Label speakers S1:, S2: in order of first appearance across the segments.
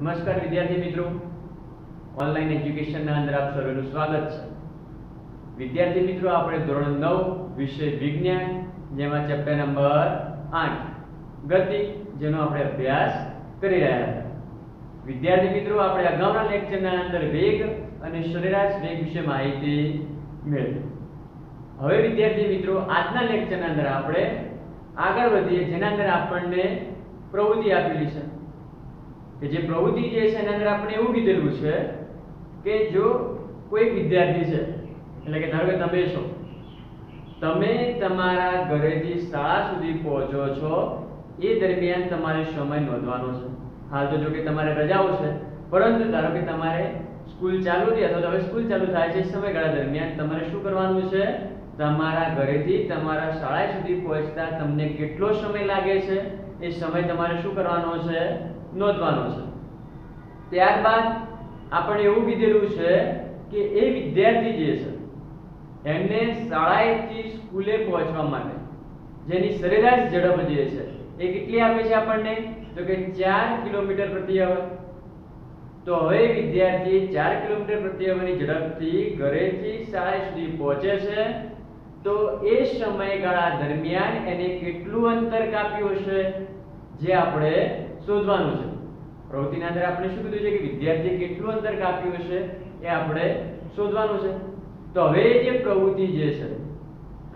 S1: નમસ્કાર વિદ્યાર્થી મિત્રો, ઓનલાઈન એજ્યુકેશનના અંદર આપ સર્વેનું સ્વાગત છે. વિદ્યાર્થી મિત્રો, આપણે ધોરણ 9 વિષય વિજ્ઞાન, જેમાં ચેપ્ટર નંબર 8 ગતિ, જેનો આપણે અભ્યાસ કરી રહ્યા હતા. વિદ્યાર્થી મિત્રો, આપણે અગાઉના લેક્ચરના અંદર વેગ અને સરેરાશ વેગ વિશે માહિતી મેળવી. હવે વિદ્યાર્થી મિત્રો, આજના લેક્ચરના અંદર આપણે આગળ વધીએ, જેના અંદર આપણને પ્રવૃત્તિ આપેલી છે કે જે પ્રવૃત્તિ જે છે એના અંદર આપણે એવું કીધેલું છે કે જો કોઈ વિદ્યાર્થી છે, એટલે કે ધારો કે તમે છો, તમે તમારા ઘરેથી શાળા સુધી પહોંચો છો, એ દરમિયાન તમારે સમય નોંધવાનો છે. હાલ તો જો કે તમારે રજાઓ છે, પરંતુ ધારો કે તમારે સ્કૂલ ચાલુ થઈ અથવા તો હવે સ્કૂલ ચાલુ થાય છે, સમયગાળા દરમિયાન તમારે શું કરવાનું છે? તમારા ઘરેથી તમારા શાળા સુધી પહોંચતા તમને કેટલો સમય લાગે છે એ સમય તમારે શું કરવાનો છે? નોંધવાનો છે. ત્યારબાદ આપણે એવું કીધેલું છે કે એ વિદ્યાર્થી જે છે એમને શાળાએથી સ્કૂલે પહોંચવા માટે જેની સરેરાશ ઝડપ જે છે એ કેટલી આપે છે આપણને? તો કે 4 કિલોમીટર પ્રતિ અવર. તો હવે વિદ્યાર્થી 4 કિલોમીટર પ્રતિ અવરની ઝડપથી ઘરેથી શાળા સુધી પહોંચે છે, તો એ સમયગાળા દરમિયાન એને કેટલું અંતર કાપ્યું હશે, જે આપણે શોધવાનું છે. પ્રવૃત્તિના અંદર આપણે શું કીધું છે કે વિદ્યાર્થીએ કેટલું અંતર કાપ્યું હશે એ આપણે શોધવાનું છે. તો હવે જે પ્રવૃત્તિ જે છે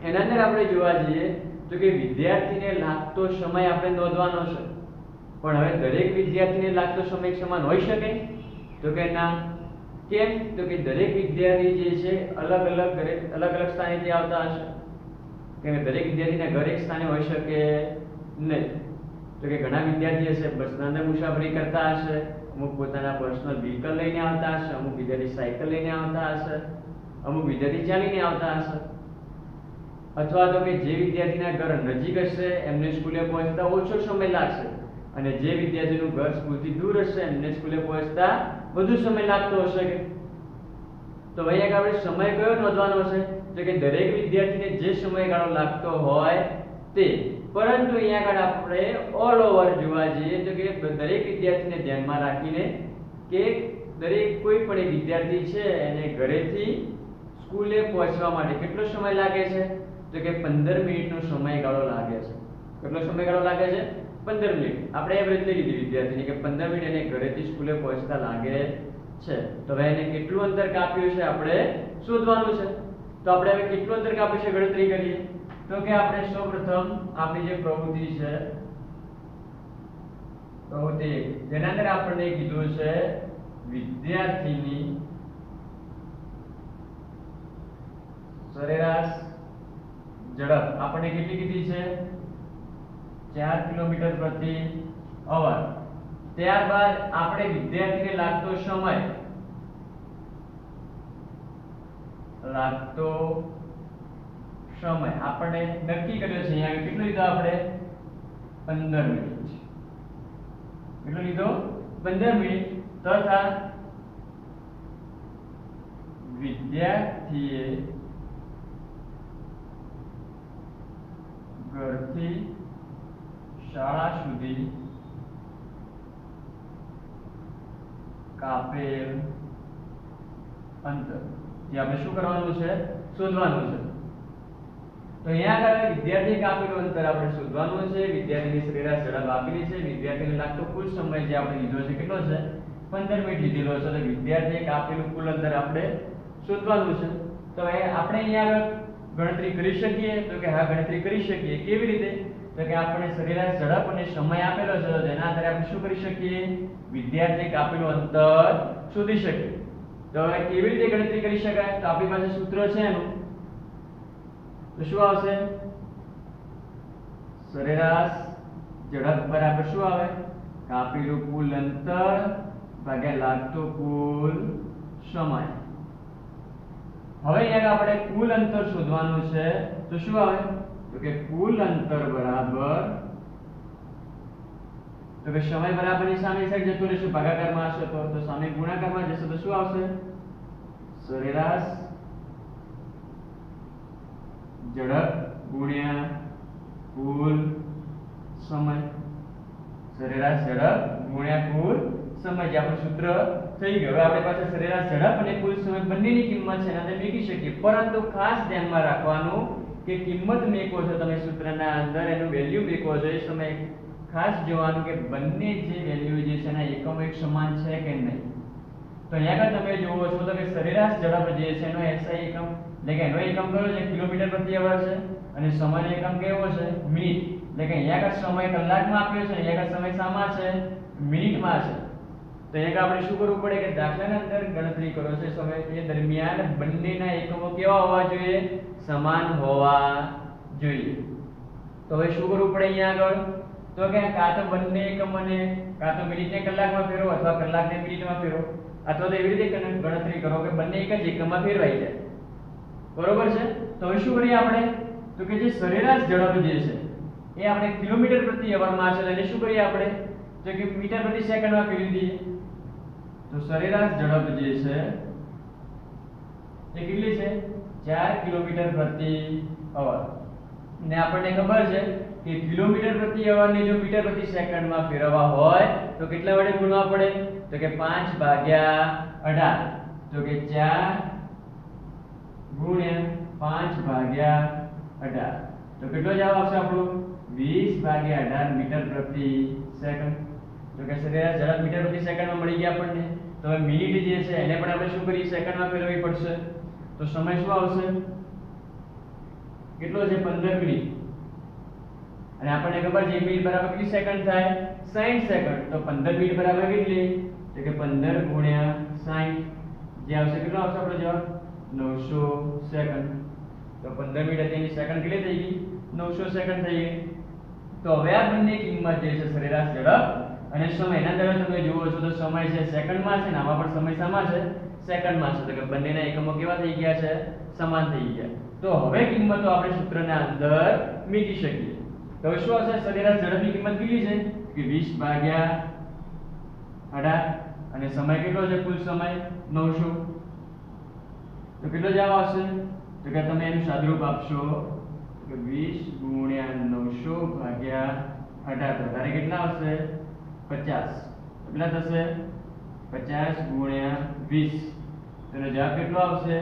S1: એના અંદર આપણે જોવા જઈએ તો કે વિદ્યાર્થીને લાગતો સમય આપણે નોંધવાનો છે. પણ હવે દરેક વિદ્યાર્થીને લાગતો સમય એક સમાન હોઈ શકે? તો કે ના. કેમ? તો કે દરેક વિદ્યાર્થી જે છે અલગ અલગ સ્થાનેથી આવતા હશે. કે દરેક વિદ્યાર્થીના ઘર એક સ્થાને હોઈ શકે નહીં. તો કે ઘણા વિદ્યાર્થીઓ છે બસના અંદર મુસાફરી કરતા હશે, અમુક પોતાના પર્સનલ વ્હીકલ લઈને આવતા હશે, અમુક વિદ્યાર્થી સાયકલ લઈને આવતા હશે, અમુક વિદ્યાર્થી ચાલીને આવતા હશે. અથવા તો કે જે વિદ્યાર્થીના ઘર નજીક હશે એમને સ્કૂલે પહોંચતા ઓછો સમય લાગશે, અને જે વિદ્યાર્થીનું ઘર સ્કૂલથી દૂર હશે એમને સ્કૂલે પહોંચતા વધુ સમય લાગતો હશે. કે તો અહીંયા આપણે સમય કયો નોંધવાનો છે? તો કે દરેક વિદ્યાર્થીને જે સમયગાળો લાગતો હોય તે. પરંતુ અહીંયા આગળ આપણે ઓલ ઓવર જોવા જઈએ તો કે દરેક વિદ્યાર્થીને ધ્યાનમાં રાખીને કે દરેક કોઈ પણ એક વિદ્યાર્થી છે એને ઘરેથી સ્કૂલે પહોંચવા માટે કેટલો સમય લાગે છે? તો કે 15 મિનિટનો સમયગાળો લાગે છે. કેટલો સમયગાળો લાગે છે? 15 મિનિટ. આપણે એવરેજ લઈ લીધી વિદ્યાર્થીને કે 15 મિનિટ એને ઘરેથી સ્કૂલે પહોંચતા લાગે છે. તો હવે એને કેટલું અંતર કાપ્યું છે આપણે શોધવાનું છે. તો આપણે હવે કેટલું અંતર કાપ્યું છે ગણતરી કરીએ. તો કે આપણે સૌપ્રથમ આપણી જે પ્રવૃત્તિ છે, પ્રવૃત્તિ જેના અંદર આપણને કીધું છે વિદ્યાર્થીની સરેરાશ ઝડપ આપણને કેટલી કીધી છે? 4 કિલોમીટર પ્રતિ અવર. ત્યારબાદ આપણે વિદ્યાર્થીને લાગતો સમય આપણે નક્કી કર્યો છે. અહીંયા કેટલો લીધો આપણે? 15 મિનિટ. કેટલો લીધો? 15 મિનિટ. તથા વિદ્યાર્થીએ ઘરથી શાળા સુધી કાપેલ અંતર, જે આપણે શું કરવાનું છે? શોધવાનું છે. તો અહીંયા આગળ વિદ્યાર્થીએ કાપેલું અંતર આપણે શોધવાનું છે. વિદ્યાર્થીની સરેરાશ ઝડપ આપેલી છે. વિદ્યાર્થીને લાગતો કુલ સમય જે આપણે લીધો છે કેટલો છે? 15 મિનિટ લીધેલો છે. તો વિદ્યાર્થીએ કાપેલું કુલ અંતર આપણે શોધવાનું છે. તો આપણે અહીંયા આગળ ગણતરી કરી શકીએ? તો કે હા, ગણતરી કરી શકીએ. કેવી રીતે? તો કે આપણે સરેરાશ ઝડપ અને સમય આપેલો છે, તો તેના આધારે આપણે શું કરી શકીએ? વિદ્યાર્થીએ કાપેલું અંતર શોધી શકીએ. તો હવે કેવી રીતે ગણતરી કરી શકાય? તો આપણી પાસે સૂત્ર છે એનું. તો શું આવશે? સરેરાશ ઝડપ બરાબર શું આવે? કાપેલું કુલ અંતર ભાગ્યા લાગતો કુલ સમય. હવે અહીંયા આપણે કુલ અંતર શોધવાનું છે. તો શું આવે? તો કે કુલ અંતર બરાબર, તો કે સમય બરાબરની સામે સાઈડ જતો રહેશે, ભાગાકારમાં હશે તો સામે ગુણાકારમાં જશે. તો શું આવશે? સરેરાશ ઝડપ ગુણ્યા કુલ સમય. સરેરાશ ઝડપ ગુણ્યા કુલ સમય જે આપણું સૂત્ર થઈ ગયું. હવે આપણી પાસે સરેરાશ ઝડપ અને કુલ સમય બંનેની કિંમત છે અને મેળવી શકીએ, પરંતુ ખાસ ધ્યાનમાં રાખવાનું કે કિંમત મેળવો છો તમે સૂત્રના અંદર એનું વેલ્યુ મેળવો છો એ સમય ખાસ જોવાનું કે બંને જે વેલ્યુ જે છે એના એકમો એક સમાન છે કે નહીં. તો અહીંયા આગળ તમે જુઓ છો તો કે સરેરાશ ઝડપ જે છે એનો SI એકમ એટલે કે એનો એકમ કયો છે કિલોમીટર પ્રતિ અવર છે અને સમયનો એકમ કેવો છે મિનિટ. એટલે કે અહીંયા આગળ સમય કલાકમાં આપ્યો છે, અહીંયા આગળ સમય શામાં છે મિનિટમાં છે. તો અહીંયા આપણે શું કરવું પડે કે દાખલાના અંદર ગણતરી કરો છો સમય એ દરમિયાન બંનેના એકમો કેવા હોવા જોઈએ સમાન હોવા જોઈએ. તો હવે શું કરવું પડે અહીંયા આગળ તો કે કાં તો બંને એકમને કાં તો મિનિટને કલાકમાં ફેરવો અથવા કલાકને મિનિટમાં ફેરવો અથવા તો એવી રીતે ગણતરી કરો કે બંને એક જ એકમમાં ફેરવાઈ જાય. બરોબર છે. તો હવે શું કરીએ આપણે તો કે જે સરેરાશ ઝડપ જે છે એ આપણે કિલોમીટર પ્રતિ અવરમાં છે એટલે શું કરીએ આપણે તો કે મીટર પ્રતિ સેકન્ડમાં ફેરવી દઈએ. તો સરેરાશ ઝડપ જે છે એ કેટલી છે 4 કિલોમીટર પ્રતિ અવર ને આપણને ખબર છે કે કિલોમીટર પ્રતિ અવરને જો મીટર પ્રતિ સેકન્ડમાં ફેરવવા હોય તો કેટલા વડે ગુણવા પડે તો કે 5/18 તો કે 4 ગુણ્યા 5/18 તો કેટલો જવાબ આવશે આપણો 20/18 મીટર પ્રતિ સેકન્ડ. તો કે સરેરાશ ઝડપ મીટર પ્રતિ સેકન્ડમાં મળી ગયા આપણને. તો હવે મિનિટ જે છે એને પણ આપણે શું કરીએ સેકન્ડમાં ફેરવવી પડશે. તો સમય શું આવશે કેટલો છે 15 મિનિટ અને આપણને ખબર છે 1 મિનિટ બરાબર કેટલી સેકન્ડ થાય 60 સેકન્ડ. તો 15 મિનિટ બરાબર કેટલી તો કે 15 ગુણ્યા 60 જે આવશે કેટલો આવશે આપણો જવાબ 900 સેકન્ડ. તો 15 મિનિટ હતી એની સેકન્ડ કેટલી થઈ ગઈ 900 સેકન્ડ થઈ ગઈ. તો હવે આ બંને કિંમત જે છે સરેરાશ ઝડપ અને સમય એના દ્વારા તમે જુઓ છો તો સમય છે સેકન્ડમાં છે ને આમાં પણ સમય શામાં છે સેકન્ડમાં છે. તો કે બંનેના એકમો કેવા થઈ ગયા છે સમાન થઈ ગયા. તો હવે કિંમતો આપણે સૂત્રના અંદર મૂકી શકીએ. તો હવે શું આવશે સરેરાશ ઝડપની કિંમત કેટલી છે કે 20/18 અને સમય કેટલો છે કુલ સમય 900. તો કેટલો જવાબ આવશે તો કે તમે એનું સાદુરૂપ આપશો કે 20 ગુણ્યા 900 ભાગ્યા 18 તો તારે કેટલા આવશે 50. કેટલા થશે 50 ગુણ્યા 20 તેનો જવાબ કેટલો આવશે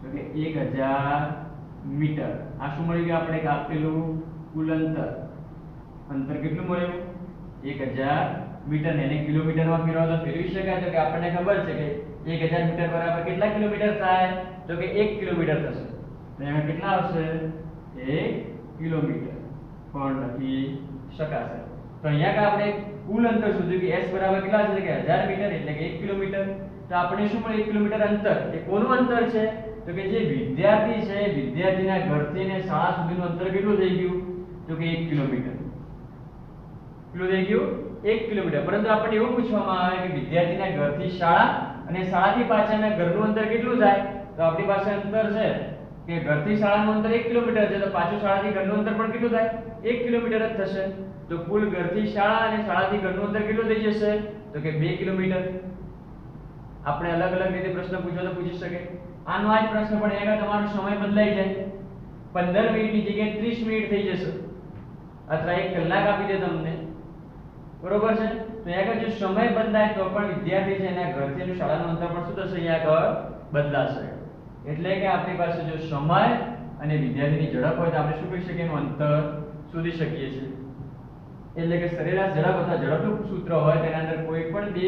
S1: તો કે 1000 મીટર. આ શું મળી ગયું આપણે કે આપેલું કુલ અંતર કેટલું મળ્યું 1000 મીટર ને એને કિલોમીટરમાં ફેરવો તો ફેરવી શકાય. તો કે આપણને ખબર છે કે 1000 મીટર બરાબર કેટલા કિલોમીટર થાય તો કે 1 કિલોમીટર થશે. તો એમાં કેટલા આવશે 1 કિલોમીટર પણ લખી શકાશે. તો અહીંયા આપણે કુલ અંતર શોધ્યું કે s બરાબર કેટલા છે કે 1000 મીટર એટલે કે 1 કિલોમીટર. તો આપણે શું મળે 1 કિલોમીટર અંતર એ કોનું અંતર છે તો કે જે વિદ્યાર્થી છે વિદ્યાર્થીના ઘરથી ને શાળા સુધીનું અંતર કેટલું થઈ ગયું તો કે 1 કિલોમીટર. કેટલું થઈ ગયું 1 કિલોમીટર. પરંતુ આપણને એવું પૂછવામાં આવે કે વિદ્યાર્થીના ઘરથી શાળા અને શાળાથી પાછળના ઘરનું અંતર કેટલું થાય તો આપણી પાસે અંતર છે કે ઘરથી શાળાનું અંતર 1 કિલોમીટર છે તો પાછું શાળાથી ઘરનું અંતર પણ કેટલું થાય 1 કિલોમીટર જ થશે. તો કુલ ઘરથી શાળા અને શાળાથી ઘરનું અંતર કેટલું થઈ જશે તો કે 2 કિલોમીટર. આપણે અલગ અલગ રીતે પ્રશ્ન પૂછો તો પૂછી શકે. આનો આ જ પ્રશ્ન પણ અહીંયા તમારો સમય બદલાઈ જાય 15 મિનિટની જગ્યાએ 30 મિનિટ થઈ જશે અથવા 1 કલાક આપી દે તમને. બરોબર છે. તો અહીંયા જો સમય બદલાય તો પણ વિદ્યાર્થી છે એના ઘરથી અને શાળાનું અંતર પણ શું થશે અહીંયા આગળ બદલાશે. એટલે કે આપણી પાસે જો સમય અને વિદ્યાર્થીની ઝડપ હોય તો આપણે શું કરી શકીએ એનું અંતર શોધી શકીએ છીએ. એટલે કે સરેરાશ ઝડપ અથવા ઝડપનું સૂત્ર હોય તેના અંદર કોઈ પણ બે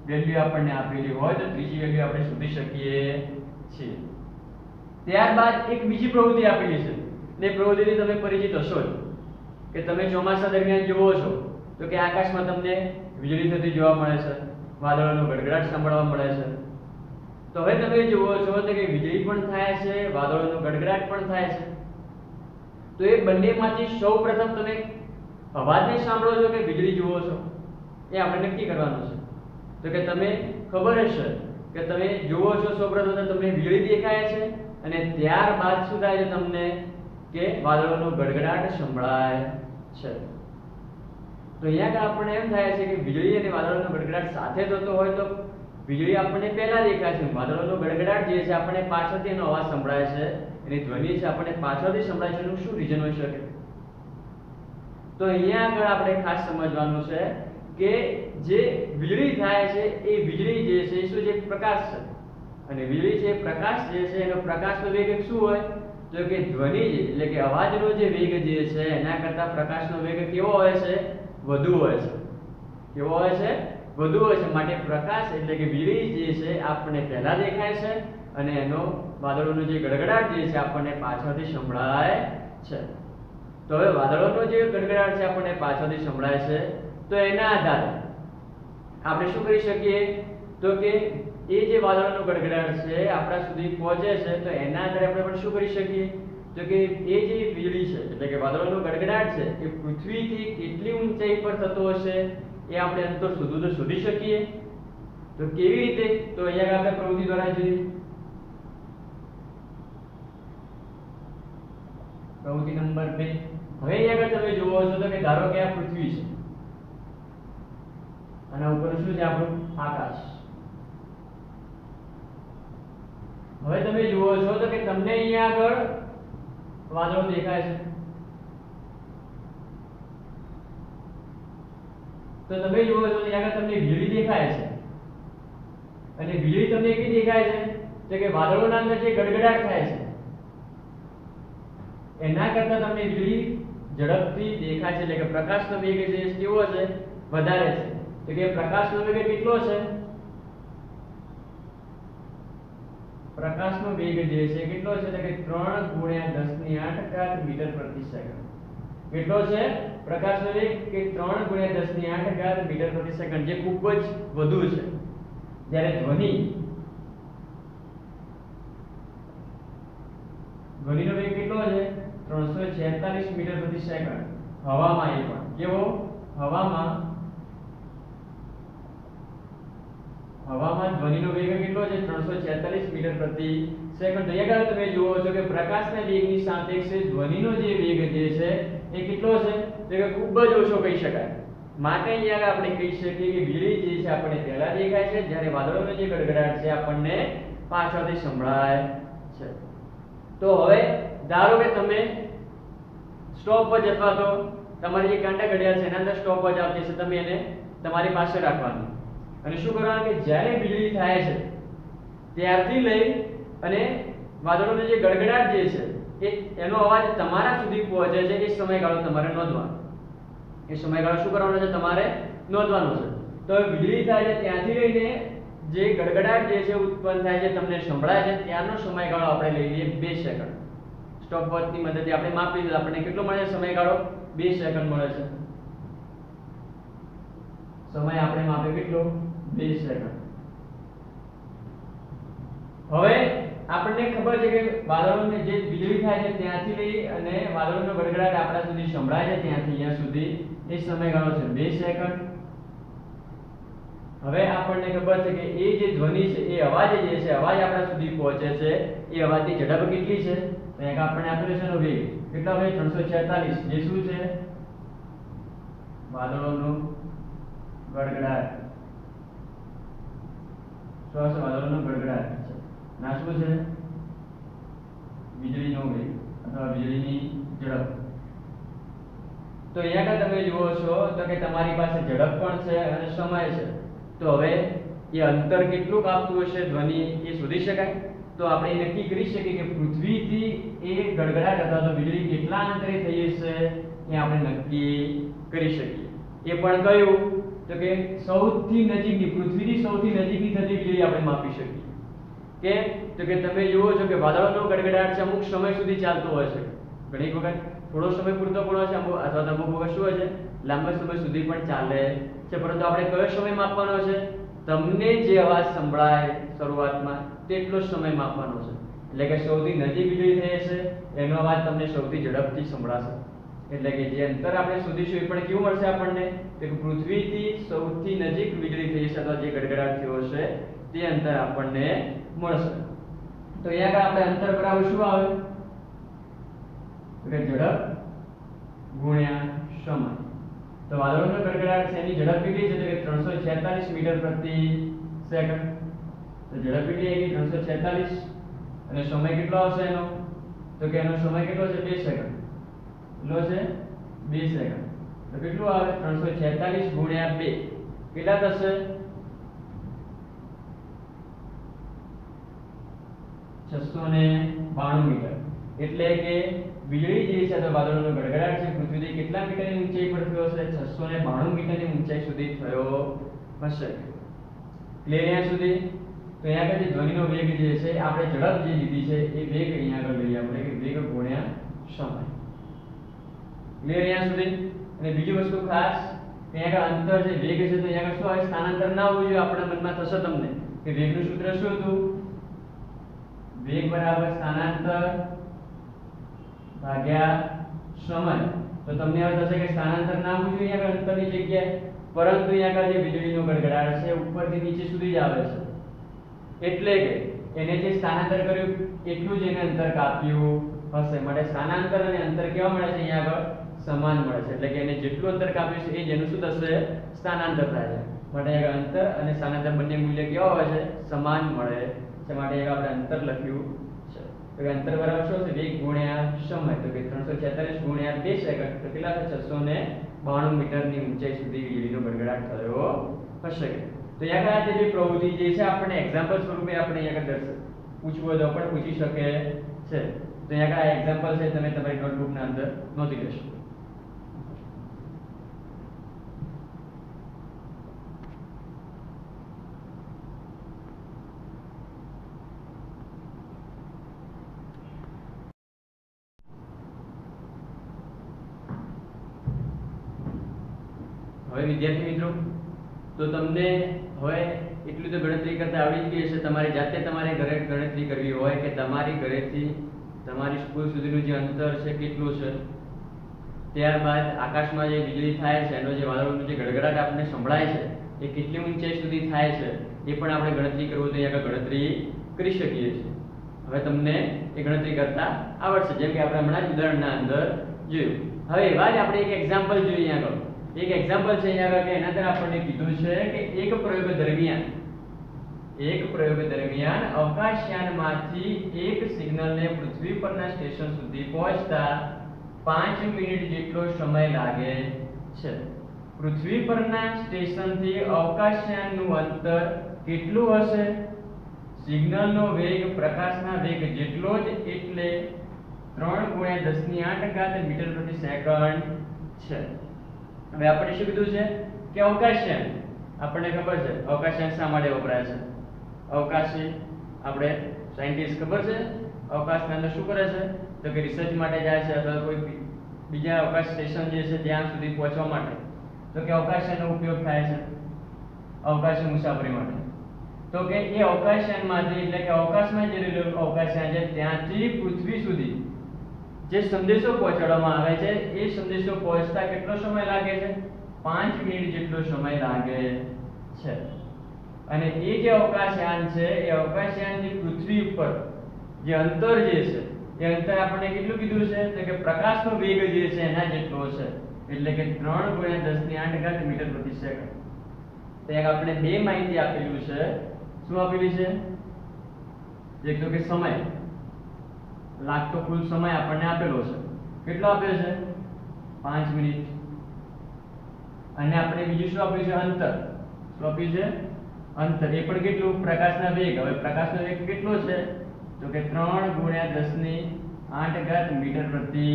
S1: વેલ્યુ આપણને આપેલી હોય તો ત્રીજી વેલ્યુ આપણે શોધી શકીએ છીએ. ત્યારબાદ એક બીજી પ્રવૃત્તિ આપેલી છે ને પ્રવૃત્તિથી તમે પરિચિત હશો કે તમે ચોમાસા દરમિયાન જુઓ છો તો કે આકાશમાં તમને વીજળી થતી જોવા મળે છે, વાદળોનો ગડગડાટ સાંભળવા મળે છે. તો હવે તમે જુઓ છો તો કે વીજળી પણ થાય છે, વાદળોનો ગડગડાટ પણ થાય છે. તો એ બંનેમાંથી સૌપ્રથમ તમે અવાજને સાંભળો છો કે વીજળી જુઓ છો એ આપણે નક્કી કરવાનું છે. તો કે તમે ખબર હશે કે તમે જુઓ છો સૌપ્રથમ તો તમને વીજળી દેખાય છે અને ત્યારબાદ શું થાય છે તમને કે વાદળોનો ગડગડાટ સંભળાય છે. તો અહીંયા આપણને એમ થાય છે કે વીજળી અને વાદળોનો ગડગડાટ સાથે થતો હોય તો વીજળી આપણને પહેલા દેખાય છે, વાદળોનો ગડગડાટ જે છે આપણને પાછળથી એનો અવાજ સંભળાય છે, એની ધ્વનિ છે આપણને પાછળથી સંભળાય છે. એનું શું રીઝન હોઈ શકે? તો અહીંયા આગળ આપણે ખાસ સમજવાનું છે કે જે વીજળી થાય છે એ વીજળી જે છે એ શું છે? પ્રકાશ છે. અને વીજળી છે પ્રકાશ જે છે એનો પ્રકાશનો વેગ શું હોય? તો કે ધ્વનિ એટલે કે અવાજનો જે વેગ જે છે એના કરતા પ્રકાશનો વેગ કેવો હોય છે? વધુ હોય છે. કેવો હોય છે? વધુ હોય છે. માટે પ્રકાશ એટલે કે વીજળી જે છે આપણને પહેલા દેખાય છે અને એનો વાદળોનો જે ગડગડાટ જે છે આપણને પાછળથી સંભળાય છે. તો હવે વાદળોનો જે ગડગડાટ છે આપણને પાછળથી સંભળાય છે, તો એના આધારે આપણે શું કરી શકીએ? તો કે એ જે વાદળોનો ગડગડાટ છે આપણા સુધી પહોંચે છે, તો એના આધારે આપણે પણ શું કરી શકીએ? તો કે એ જે વીજળી છે એટલે કે વાદળોનો ગડગડાટ છે એ પૃથ્વીથી કેટલી ઊંચાઈ પર થતો હશે એ આપણે અંતર શોધી શકીએ. તો કેવી રીતે? તો અહીંયા આપણે પ્રવૃત્તિ દ્વારા જોઈએ. પ્રવૃત્તિ નંબર 2. હવે અહીંયા આગળ તમે જુઓ છો તો કે ધારો કે આ પૃથ્વી છે અને ઉપર શું છે? આપણું આકાશ. હવે તમે જુઓ છો તો કે તમને અહીંયા આગળ વાદળો દેખાય છે. તો તમે જુઓ છો અહીંયા આગળ તમને વીજળી દેખાય છે અને વીજળી તમને કેવી દેખાય છે? તો કે વાદળોના અંદર જે ગડગડાટ થાય છે એના કરતા તમને વીજળી ઝડપથી દેખાય છે. એટલે કે પ્રકાશનો વેગ જે કેવો છે? વધારે છે. તો કે પ્રકાશનો વેગ કેટલો છે? પ્રકાશનો વેગ જે છે કેટલો છે? તો કે 3 × 10⁸ મીટર પ્રતિ સેકન્ડ. કેટલો છે પ્રકાશનો વેગ? કે 3 × 10⁸ મીટર પ્રતિ સેકન્ડ, જે ખૂબ જ વધુ છે. જ્યારે ધ્વનિનો વેગ કેટલો છે? 346 મીટર પ્રતિ સેકન્ડ. હવામાં એ પણ કેવો? હવામાં ધ્વનિનો વેગ કેટલો છે? 346 મીટર પ્રતિ સેકન્ડ. તો અહીંયા તમે જુઓ છો કે પ્રકાશના વેગની સાપેક્ષે ધ્વનિનો જે વેગ જે છે એ કેટલો છે? તો કે ખૂબ જ ઓછો કહી શકાય. માટે અહીંયા આપણે કહી શકીએ કે વીજળી જે છે આપણને પહેલા દેખાય છે, જ્યારે વાદળોનો જે ગડગડાટ છે આપણને પાછળથી સંભળાય છે. તો હવે ધારો કે તમે સ્ટોપવોચ અથવા તો તમારી જે કાંટા ઘડિયાળ છે એના અંદર સ્ટોપવોચ આવતી છે, તમે એને તમારી પાસે રાખવાની અને શું કરવાનું કે જ્યારે વીજળી થાય છે ત્યારથી લઈ અને વાદળોનો જે ગડગડાટ જે છે એનો અવાજ તમારા સુધી પહોંચે છે એ સમયગાળો તમારે નોંધવાનો. એ સમયગાળો શું કરવાનો છે? તમારે નોંધવાનો છે. તો વીજળી થાય છે ત્યાંથી લઈને જે ગડગડાટ જે છે ઉત્પન્ન થાય છે તમને સંભળાય છે ત્યારનો સમયગાળો આપણે લઈ લઈએ 2 સેકન્ડ. સ્ટોપવોચની મદદથી આપણે માપી દઈએ. આપણને કેટલો મળે છે સમયગાળો? 2 સેકન્ડ મળે છે. સમય આપણે માપ્યો કેટલો? 2 સેકન્ડ. હવે આપણને ખબર છે કે વાદળોને જે વીજળી થાય છે ત્યાંથી લઈ અને વાદળોનો ગડગડાટ આપણા સુધી સંભળાય છે ત્યાંથી અહીંયા સુધી એ સમયગાળો છે 2 સેકન્ડ. હવે આપણને ખબર છે કે એ જે ધ્વનિ છે એ અવાજ જે છે અવાજ આપણા સુધી પહોંચે છે એ અવાજની ઝડપ કેટલી છે? તો એક આપણને આપેલું છે એનો વેગ કેટલો છે? 346. જે શું છે? વાદળોનો ગડગડાટ. વાદળોનો ગડગડાટ છે. ના શું છે? વીજળીનો વેગ અથવા વીજળીની ઝડપ. તો અહીંયા તમે જુઓ છો તો કે તમારી પાસે ઝડપ પણ છે અને સમય છે. તો હવે એ અંતર કેટલું આપતું હશે ધ્વનિ એ શોધી શકાય. તો આપણે એ નક્કી કરી શકીએ કે પૃથ્વીથી એ ગડગડાટ અથવા તો વીજળી કેટલા અંતરે થઈ હશે એ આપણે નક્કી કરી શકીએ. એ પણ કયું? તો કે સૌથી નજીકની, પૃથ્વીથી સૌથી નજીકની થતી વીજળી આપણે માપી શકીએ. કે તો કે તમે જુઓ છો કે વાદળોનો ગડગડાટ છે અમુક સમય સુધી ચાલતો હોય છે. ઘણી વખત થોડો સમય પૂરતો પણ હોય છે અથવા તો અમુક વખત શું હોય છે લાંબા સમય સુધી પણ ચાલે છે. પરંતુ આપણે કયો સમય માપવાનો છે? તમને જે અવાજ સંભળાય શરૂઆતમાં તેટલો જ સમય માપવાનો છે. એટલે કે સૌથી નજીક વીજળી થઈ હશે એનો અવાજ તમને સૌથી ઝડપથી સંભળાશે. એટલે કે જે અંતર આપણે શોધીશું એ પણ કેવું મળશે આપણને? કે પૃથ્વીથી સૌથી નજીક વીજળી થઈ હશે અથવા જે ગડગડાટ થયો હશે તે અંતર આપણને મળશે. તો અહીંયા આપણે અંતર બરાબર શું આવે? કે ઝડપ ગુણ્યા સમય. તો વાદળોનો ગડગડાટ છે એની ઝડપ કેટલી છે? તો કે 346 મીટર પ્રતિ સેકન્ડ. તો ઝડપ કેટલી આવી? 346. અને સમય કેટલો આવશે એનો? તો કે એનો સમય કેટલો છે? 2 સેકન્ડ. કેટલો છે? 2 સેકન્ડ. તો કેટલું આવે 346 ગુણ્યા 2 કેટલા થશે 692 મીટર। એટલે કે વીજળી જે છે તો વાદળોનો ગડગડાટ છે પૃથ્વીથી કેટલા મીટરની ઊંચાઈ પર થયો હશે 692 મીટરની ઊંચાઈ સુધી થયો હશે। ક્લિયર અહીંયા સુધી? તો અહીંયા આગળ જે ધ્વનિનો વેગ જે છે આપણે ઝડપ જે લીધી છે એ વેગ અહીંયા આગળ લઈએ આપણે કે વેગ ગુણ્યા સમય। ક્લિયર અહીંયા સુધી? અને બીજી વસ્તુ ખાસ કે અહીંયા આગળ અંતર જે વેગ છે તો અહીંયા આગળ શું આવે સ્થાનાંતર ના હોવું જોઈએ। આપણા મનમાં થશે તમને કે વેગનું સૂત્ર શું હતું વેગ બરાબર સ્થાનાંતર ભાગ્યા સમય। તો તમને હવે થશે કે સ્થાનાંતર ના હોવું જોઈએ અહીંયા અંતરની જગ્યાએ, પરંતુ અહીંયા આગળ જે વીજળીનો ગડગડાટ છે ઉપરથી નીચે સુધી જ આવે છે, એટલે કે એને જે સ્થાનાંતર કર્યું એટલું જ એને અંતર કાપ્યું હશે। માટે સ્થાનાંતર અને અંતર કેવા મળે છે અહીંયા આગળ સમાન મળે છે, એટલે કે એને જેટલું અંતર કાપ્યું છે એ જેનું શું થશે સ્થાનાંતર થાય છે। માટે અહીંયા અંતર અને સ્થાનાંતર બંને મૂલ્ય કેવા હોય છે સમાન મળે છે। માટે અહીંયા આપણે અંતર લખ્યું છે। તો કે અંતર બરાબર શું છે વેગ ગુણ્યા સમય। તો કે 346 ગુણ્યા 2 સેકન્ડ તો કેટલા છે 692 મીટરની ઊંચાઈ સુધી વીજળીનો ગડગડાટ થયો હશે। તો અહીંયા આગળ જે પ્રવૃત્તિ જે છે આપણે એક્ઝામ્પલ સ્વરૂપે આપણે અહીંયા આગળ પૂછવું હોય તો પણ પૂછી શકે છે। તો અહીંયા આગળ એક્ઝામ્પલ છે તમે તમારી નોટબુકના અંદર નોંધી લેશો। હવે વિદ્યાર્થી મિત્રો તો તમને હવે એટલું તો ગણતરી કરતા આવડી જ ગઈ હશે। તમારી જાતે તમારે ઘરે ગણતરી કરવી હોય કે તમારી ઘરેથી તમારી સ્કૂલ સુધીનું જે અંતર છે કેટલું છે, ત્યારબાદ આકાશમાં જે વીજળી થાય છે એનો જે વાદળોનો જે ગડગડાટ આપણને સંભળાય છે એ કેટલી ઊંચાઈ સુધી થાય છે એ પણ આપણે ગણતરી કરવું તો અહીંયા ગણતરી કરી શકીએ છીએ। હવે તમને એ ગણતરી કરતા આવડશે, જેમ કે આપણે હમણાં જ ઉદાહરણના અંદર જોયું। હવે એવા જ આપણે એક એક્ઝામ્પલ જોઈએ। આગળ એક એક્ઝામ્પલ છે અહીંયા આગળ કે એના અંદર આપણને કીધું છે કે એક પ્રયોગ દરમિયાન અવકાશયાનમાંથી એક સિગ્નલને પૃથ્વી પરના સ્ટેશન સુધી પહોંચતા 5 મિનિટ જેટલો સમય લાગે છે। પૃથ્વી પરના સ્ટેશનથી અવકાશયાનનું અંતર કેટલું હશે? સિગ્નલનો વેગ પ્રકાશના વેગ જેટલો જ, એટલે 3 × 10⁸ મીટર પ્રતિ સેકન્ડ છે। હવે આપણે શું કીધું છે કે અવકાશયાન, આપણને ખબર છે અવકાશયાન શા માટે વપરાય છે। અવકાશી આપણે સાયન્ટિસ્ટ ખબર છે અવકાશના અંદર શું કરે છે તો કે રિસર્ચ માટે જાય છે અથવા કોઈ બીજા અવકાશ સ્ટેશન જે છે ત્યાં સુધી પહોંચવા માટે, તો કે અવકાશયાનનો ઉપયોગ થાય છે અવકાશી મુસાફરી માટે। તો કે એ અવકાશયાનમાંથી એટલે કે અવકાશમાં જે રહેલું અવકાશયાન છે ત્યાંથી પૃથ્વી સુધી જે સંદેશો પહોંચાડવામાં આવે છે એ સંદેશો પહોંચતા કેટલો સમય લાગે છે 5 મિનિટ જેટલો સમય લાગે છે। અને એ જે અવકાશયાન છે એ અવકાશયાનની પૃથ્વી ઉપર જે અંતર જે છે એ અંતર આપણને કેટલું કીધું છે તો કે પ્રકાશનો વેગ જે છે એના જેટલો છે, એટલે કે 3 × 10⁸ મીટર પ્રતિ સેકન્ડ। તો એક આપણે બે માહિતી આપેલું છે। શું આપેલી છે? એક તો કે સમય લાગતો કુલ સમય આપણને આપેલો છે, કેટલો આપ્યો છે 5 મિનિટ। અને આપણે બીજું શું આપ્યું છે અંતર, શું આપ્યું છે અંતર, એ પણ કેટલું પ્રકાશના વેગ। હવે પ્રકાશનો વેગ કેટલો છે તો કે 3 × 10⁸ મીટર પ્રતિ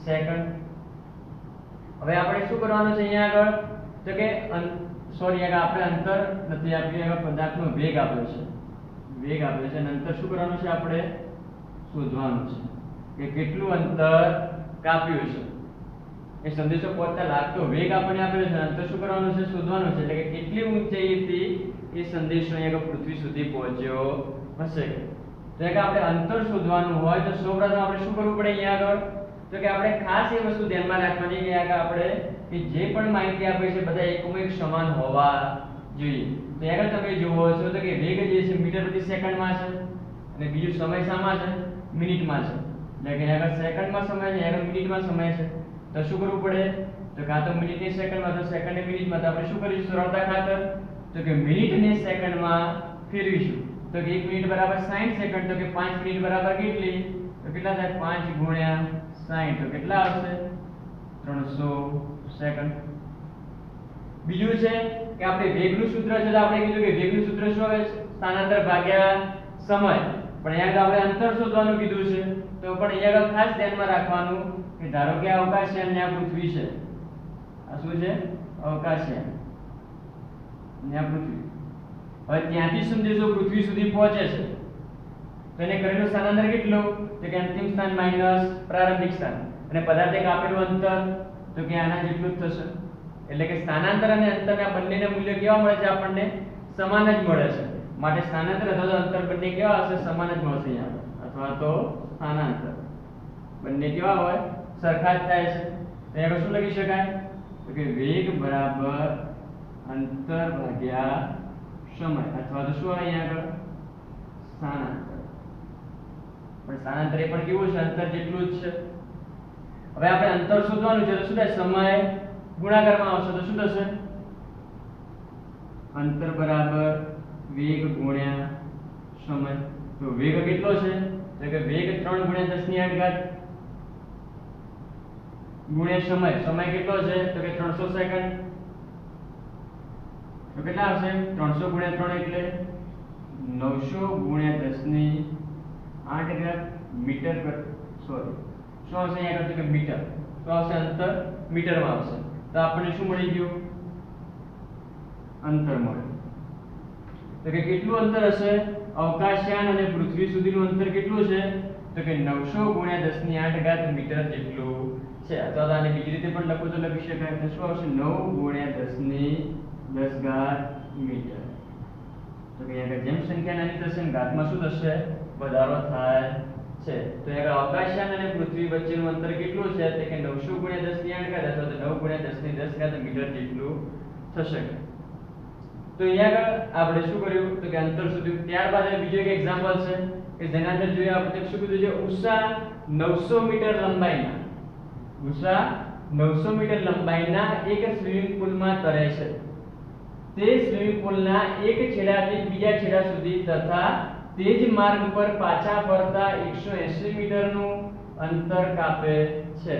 S1: સેકન્ડ। હવે આપણે શું કરવાનું છે અહીંયા આગળ તો કે સોરી આપણે અંતર નથી આપ્યું, આગળ પદાર્થનો વેગ આપ્યો છે, વેગ આપ્યો છે અને અંતર શું કરવાનું છે આપણે શોધવાનું છે કે કેટલું અંતર કાપ્યું છે। એ સંદેશો પહોંચતા લાગતો વેગ આપણને આપેલો છે, અંતર શું કરવાનું છે શોધવાનું છે, એટલે કે કેટલી ઊંચાઈથી એ સંદેશો અહીંયા પૃથ્વી સુધી પહોંચ્યો હશે। તો કે આપણે અંતર શોધવાનું હોય તો સૌપ્રથમ આપણે શું કરવું પડે અહીંયા આગળ તો કે આપણે ખાસ એ વસ્તુ ધ્યાનમાં રાખવાની કે આપણે કે જે પણ માહિતી આપે છે બધા એકમેક સમાન હોવા જોઈએ। તો આગળ તમે જુઓ છો તો કે વેગ જે છે મીટર પ્રતિ સેકન્ડમાં છે અને બીજું સમય શામાં છે મિનિટમાં છે, એટલે કે આગળ સેકન્ડમાં સમય છે આગળ મિનિટમાં સમય છે। તો શું કરવું પડે તો કાં તો મિનિટને સેકન્ડમાં તો સેકન્ડને મિનિટમાં, તો આપણે શું કરીશું સરળતા ખાતર તો કે મિનિટને સેકન્ડમાં ફેરવીશું। તો કે 1 મિનિટ બરાબર 60 સેકન્ડ, તો કે 5 મિનિટ બરાબર કેટલી તો કેટલા થાય 5 × 60 તો કેટલા આવશે 360 સેકન્ડ. બીજું છે કે આપણે વેગનું સૂત્ર છે તો આપણે કીધું કે વેગનું સૂત્ર શું આવે છે? સ્થાનાંતર ભાગ્યા સમય. પણ અહીંયા આપણે અંતર શોધવાનું કીધું છે તો પણ અહીંયા ખાસ ધ્યાનમાં રાખવાનું કે ધારો કે આ અવકાશયાન ને આ પૃથ્વી છે. આ શું છે? અવકાશયાન ને આ પૃથ્વી. હવે ત્યાંથી સંદેશો પૃથ્વી સુધી પહોંચે છે તો એને કરેલું સ્થાનાંતર કેટલું? તો કે અંતિમ સ્થાન માઈનસ પ્રારંભિક સ્થાન. અને પદાર્થે કાપેલું અંતર તો કે આના જેટલું જ થશે. એટલે કે સ્થાનાંતર અને અંતરના બંનેના મૂલ્ય કેવા મળે છે? આપણને સમાન જ મળે છે. માટે સ્થાનાંતર અથવા તો અંતર બંને કેવા હશે? સમાન જ મળશે અહીંયા અથવા તો સ્થાનાંતર બંને કેવા હોય? સરખા જ થાય છે. તો અહીંયા શું લખી શકાય? તો કે વેગ બરાબર અંતર ભાગ્યા સમય અથવા તો શું આવે અહીંયા આગળ? સ્થાનાંતર. પણ સ્થાનાંતર એ પણ કેવું છે? અંતર જેટલું જ છે. હવે આપણે અંતર શોધવાનું છે તો શું થાય? સમય ગુણાકારમાં આવશે તો શું થશે? અંતર બરાબર વેગ ગુણ્યા સમય. તો વેગ કેટલો છે? તો કે વેગ 3 ગુણ્યા 10 ની 8 ઘાત ગુણ્યા સમય. સમય કેટલો છે? તો કે 300 સેકન્ડ. તો કેટલા આવશે? 300 ગુણ્યા 3 એટલે 900 ગુણ્યા 10 ની 8 ઘાત મીટર પર સોરી શું આવશે અહીંયા આગળ? તો કે મીટર. તો આવશે અંતર મીટરમાં આવશે. તો આપણને શું મળી ગયું? અંતર મળ્યું. તો કે કેટલું અંતર હશે? અવકાશયાન અને પૃથ્વી સુધીનું અંતર કેટલું છે? તો કે 900 ગુણ્યા 10 ની 8 ઘાત મીટર જેટલું છે. અથવા તો આને બીજી રીતે પણ લખો તો લખી શકાય. તો શું આવશે? 9 ગુણ્યા 10 ની 10 ઘાત મીટર. તો કે અહીંયા જેમ સંખ્યા નાની થશે ને ઘાતમાં શું થશે? વધારો થાય છે. તો અહીંયા અવકાશયાન અને પૃથ્વી વચ્ચેનું અંતર કેટલું છે? તો કે 900 ગુણ્યા 10 ની 8 ઘાત અથવા તો 9 ગુણ્યા 10 ની 10 ઘાત મીટર જેટલું થશે. તો અહીંયા આપણે શું કર્યું? તો કે અંતર શોધ્યું. ત્યારબાદ બીજો એક એક્ઝામ્પલ છે કે જેના અંદર જોઈએ આપણે શું કીધું છે? ઉષા 900 મીટર લંબાઈના 900 મીટર લંબાઈના એક સ્વિમિંગ પૂલમાં તરે છે. તે સ્વિમિંગ પૂલના એક છેડાથી બીજા છેડા સુધી તથા તે જ માર્ગ પર પાછા ફરતા 180 મીટરનું અંતર કાપે છે.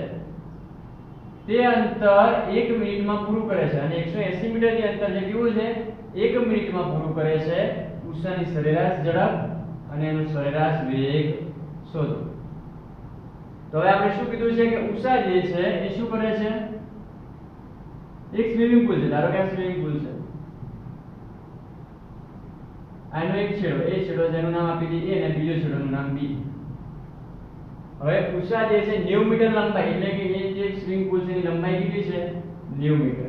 S1: તે અંતર 1 મિનિટમાં પૂરું કરે છે. અને 180 મીટર જે અંતર છે કેવું છે? 1 મિનિટમાં પૂરું કરે છે. ઉષાની સરેરાશ ઝડપ અને એનો સરેરાશ વેગ શોધો. તો હવે આપણે શું કીધું છે કે ઉષા જે છે એ શું કરે છે? એક સ્વિમિંગ પૂલ છે. ધારો કે આ સ્વિમિંગ પૂલ છે. આનો એક છેડો એ છેડો જેનું નામ આપી દઈએ A અને બીજો છેડોનું નામ B. હવે ઉષા જે છે 90 મીટર લંબાઈ એટલે કે એ જે સ્વિમિંગ પૂલ છે એની લંબાઈ કેટલી છે? 90 મીટર.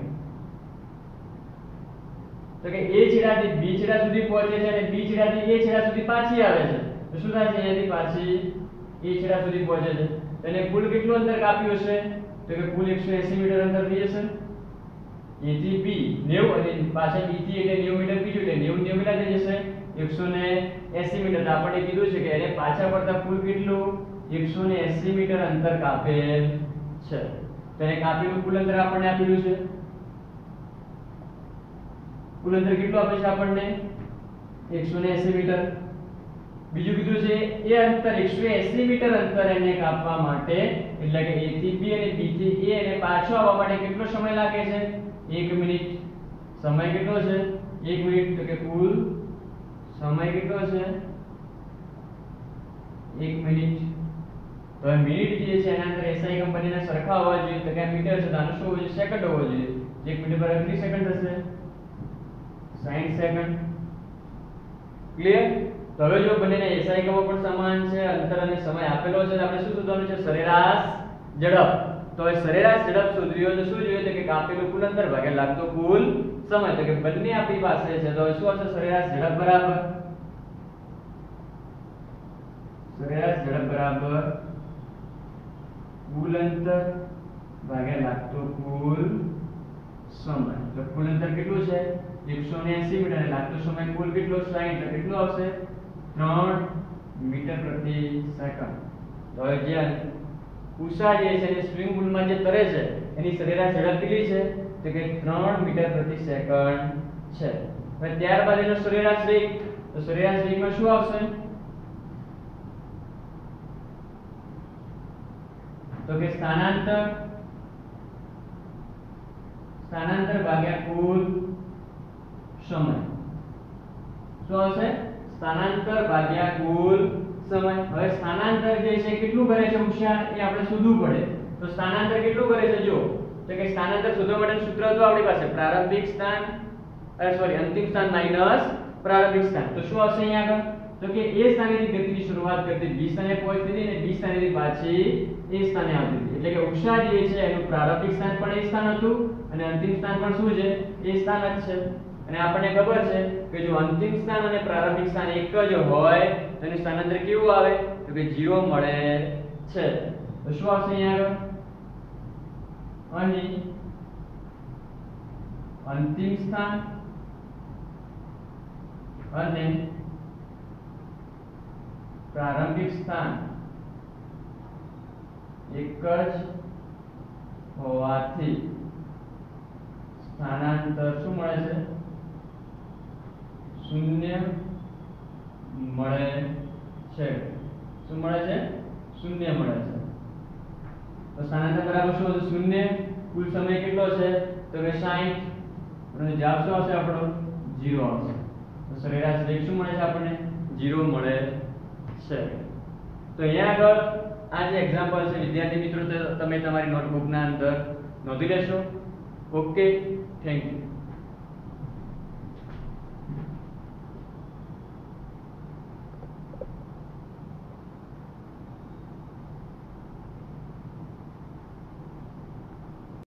S1: તો કે A છેડાથી B છેડા સુધી પહોંચે છે અને B છેડાથી A છેડા સુધી પાછી આવે છે. તો શું થાય છે? અહીંયાથી પાછી A છેડા સુધી પહોંચે છે. તો એને કુલ કેટલું અંતર કાપ્યું હશે? તો કે કુલ 180 મીટર અંતર થઈ જશે. A થી B 90 અને પાછા B થી એટલે 90 મીટર બીજું એટલે 90 કેટલા થઈ જશે? 180 મીટર. તો આપણે કીધું છે કે એને પાછા પડતા કુલ કેટલું? 180 મીટર અંતર કાપેલ છે. તો એને કાપેલું કુલ અંતર આપણને આપેલું છે. કુલ અંતર કેટલું આપે છે આપણને? 180 મીટર. બીજું કીધું છે એ અંતર 180 મીટર અંતર એને કાપવા માટે એટલે કે A થી B અને B થી A અને પાછો આવવા માટે કેટલો સમય લાગે છે? 1 મિનિટ. સમય કેટલો છે? 1 મિનિટ. તો કે કુલ સમય કેટલો છે? 1 મિનિટ. તો મિનિટ જે છે એના અંદર SI એકમ બંનેના સરખા હોવા જોઈએ. તો કે મીટર છે તો આનું શું હોવું જોઈએ? સેકન્ડ હોવો જોઈએ. 1 મિનિટ પર કેટલી સેકન્ડ થશે? 60 સેકન્ડ. ક્લિયર? તો હવે જો બંનેના SI એકમો પણ સમાન છે, અંતર અને સમય આપેલો છે, તો આપણે શું શોધવાનું છે? સરેરાશ ઝડપ. તો હવે સરેરાશ ઝડપ શોધવી હોય તો શું જોઈએ? તો કે કાપેલું કુલ અંતર ભાગ્યા લાગતો કુલ સમય. તો કે બંને આપણી પાસે છે તો હવે શું આવશે? સરેરાશ ઝડપ બરાબર કુલ અંતર ભાગ્યા લાગતો કુલ સમય. તો કુલ અંતર કેટલું છે? 180 મીટર અને લાગતો સમય કુલ કેટલો? 60. તો કેટલું આવશે? 3 મીટર પ્રતિ સેકન્ડ. તો હવે જે ઉષા જે છે એ સ્વિમિંગ પૂલમાં જે તરે છે એની સરેરાશ ઝડપ કેટલી છે? તો કે 3 મીટર પ્રતિ સેકન્ડ છે. હવે ત્યારબાદ એનો સરેરાશ વેગ. તો સરેરાશ વેગમાં શું આવશે? તો કે સ્થાનાંતર સ્થાનાંતર ભાગ્યા કુલ સમય શું આવશે સ્થાનાંતર ભાગ્યા કુલ સમય હવે સ્થાનાંતર જે છે કેટલું કરે છે ઉષ્યા એ આપણે શોધવું પડે તો સ્થાનાંતર કેટલું કરે છે જો તો કે સ્થાનાંતર શોધવા માટેનું સૂત્ર તો આપણી પાસે પ્રારંભિક સ્થાન અંતિમ સ્થાન માઈનસ પ્રારંભિક સ્થાન તો શું આવશે અહીંયા આગળ તો કે એ સ્થાનેથી ગતિની શરૂઆત કરતી બી સ્થાને પહોંચતી હતી અને બી સ્થાનેથી પાછી એ સ્થાને આવતી હતી એટલે કે ઉષ્મા જે છે એનું પ્રારંભિક સ્થાન પણ એ સ્થાન હતું અને અંતિમ સ્થાન પણ શું છે એ સ્થાન જ છે અને આપણને ખબર છે કે જો અંતિમ સ્થાન અને પ્રારંભિક સ્થાન એક જ હોય તો એનું સ્થાનાંતર કેવું આવે તો કે 0 મળે છે તો શું આવશે અહીંયા આગળ અહીં અંતિમ સ્થાન અને પ્રારંભિક સ્થાન એક જ હોવાથી સ્થાનાંતર શું મળે છે શૂન્ય મળે છે શું મળે છે શૂન્ય મળે છે તો સ્થાનાંતર બરાબર શું હશે શૂન્ય કુલ સમય કેટલો છે તો કે 60 અને જવાબ શું આવશે આપણો 0 આવશે તો સરેરાશ વેગ શું મળે છે આપણને 0 મળે છે તો અહીંયા આગળ આ જે એક્ઝામ્પલ છે વિદ્યાર્થી મિત્રો તમે તમારી નોટબુકના અંદર નોંધી લેશો ઓકે થેન્ક યુ